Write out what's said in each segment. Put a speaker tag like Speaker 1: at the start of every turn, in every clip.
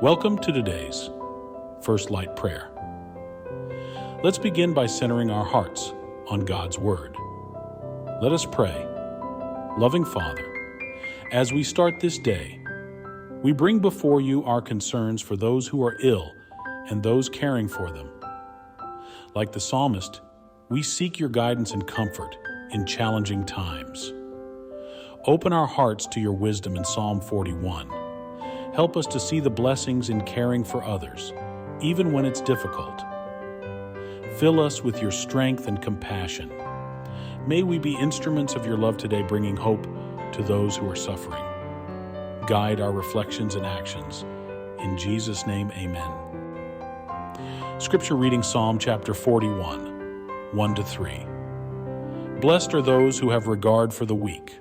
Speaker 1: Welcome to today's First Light Prayer. Let's begin by centering our hearts on God's Word. Let us pray. Loving Father, as we start this day, we bring before you our concerns for those who are ill and those caring for them. Like the psalmist, we seek your guidance and comfort in challenging times. Open our hearts to your wisdom in Psalm 41. Help us to see the blessings in caring for others, even when it's difficult. Fill us with your strength and compassion. May we be instruments of your love today, bringing hope to those who are suffering. Guide our reflections and actions. In Jesus' name, amen. Scripture reading Psalm chapter 41, 1-3. Blessed are those who have regard for the weak.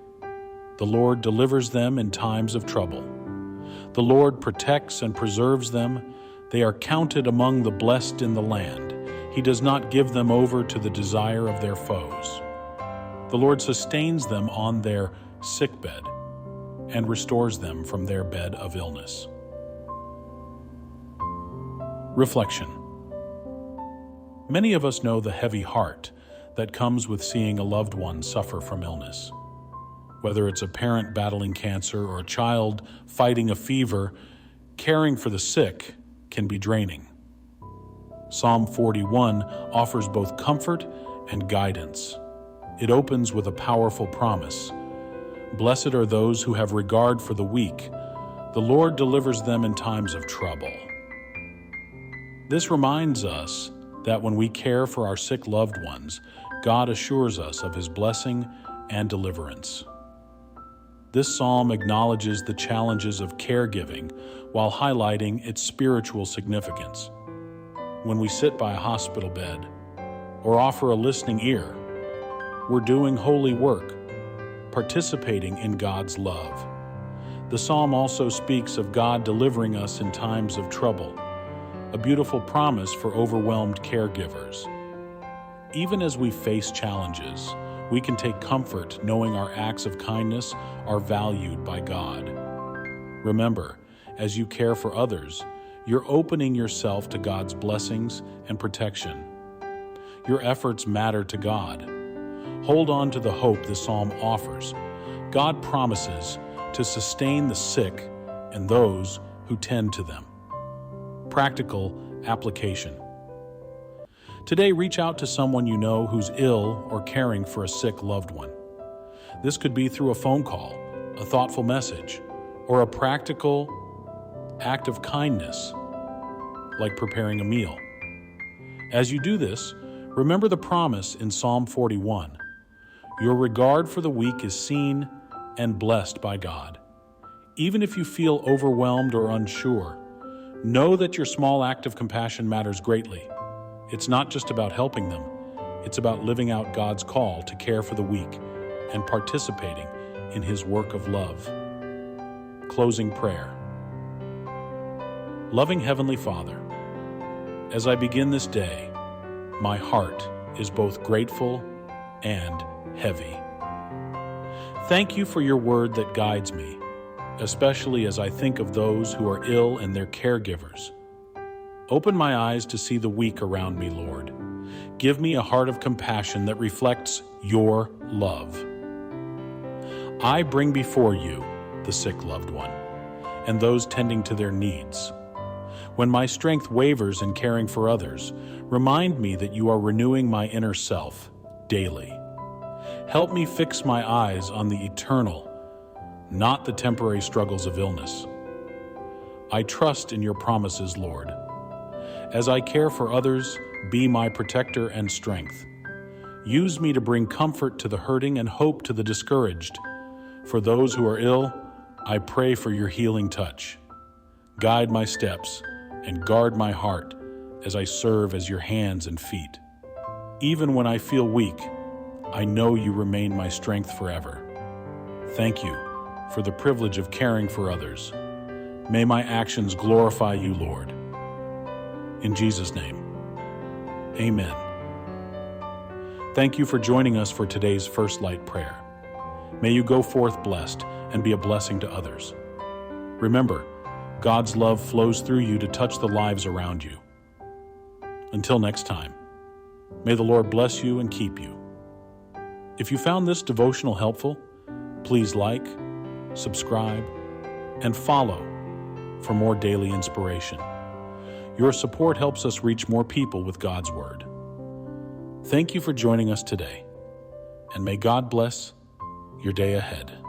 Speaker 1: The Lord delivers them in times of trouble. The Lord protects and preserves them. They are counted among the blessed in the land. He does not give them over to the desire of their foes. The Lord sustains them on their sickbed and restores them from their bed of illness. Reflection. Many of us know the heavy heart that comes with seeing a loved one suffer from illness. Whether it's a parent battling cancer or a child fighting a fever, caring for the sick can be draining. Psalm 41 offers both comfort and guidance. It opens with a powerful promise. Blessed are those who have regard for the weak. The Lord delivers them in times of trouble. This reminds us that when we care for our sick loved ones, God assures us of His blessing and deliverance. This psalm acknowledges the challenges of caregiving while highlighting its spiritual significance. When we sit by a hospital bed or offer a listening ear, we're doing holy work, participating in God's love. The psalm also speaks of God delivering us in times of trouble, a beautiful promise for overwhelmed caregivers. Even as we face challenges, we can take comfort knowing our acts of kindness are valued by God. Remember, as you care for others, you're opening yourself to God's blessings and protection. Your efforts matter to God. Hold on to the hope the psalm offers. God promises to sustain the sick and those who tend to them. Practical application. Today, reach out to someone you know who's ill or caring for a sick loved one. This could be through a phone call, a thoughtful message, or a practical act of kindness, like preparing a meal. As you do this, remember the promise in Psalm 41. Your regard for the weak is seen and blessed by God. Even if you feel overwhelmed or unsure, know that your small act of compassion matters greatly. It's not just about helping them, it's about living out God's call to care for the weak and participating in His work of love. Closing prayer. Loving Heavenly Father, as I begin this day, my heart is both grateful and heavy. Thank you for your word that guides me, especially as I think of those who are ill and their caregivers. Open my eyes to see the weak around me, Lord. Give me a heart of compassion that reflects your love. I bring before you the sick loved one and those tending to their needs. When my strength wavers in caring for others, remind me that you are renewing my inner self daily. Help me fix my eyes on the eternal, not the temporary struggles of illness. I trust in your promises, Lord. As I care for others, be my protector and strength. Use me to bring comfort to the hurting and hope to the discouraged. For those who are ill, I pray for your healing touch. Guide my steps and guard my heart as I serve as your hands and feet. Even when I feel weak, I know you remain my strength forever. Thank you for the privilege of caring for others. May my actions glorify you, Lord. In Jesus' name, amen. Thank you for joining us for today's First Light Prayer. May you go forth blessed and be a blessing to others. Remember, God's love flows through you to touch the lives around you. Until next time, may the Lord bless you and keep you. If you found this devotional helpful, please like, subscribe, and follow for more daily inspiration. Your support helps us reach more people with God's Word. Thank you for joining us today, and may God bless your day ahead.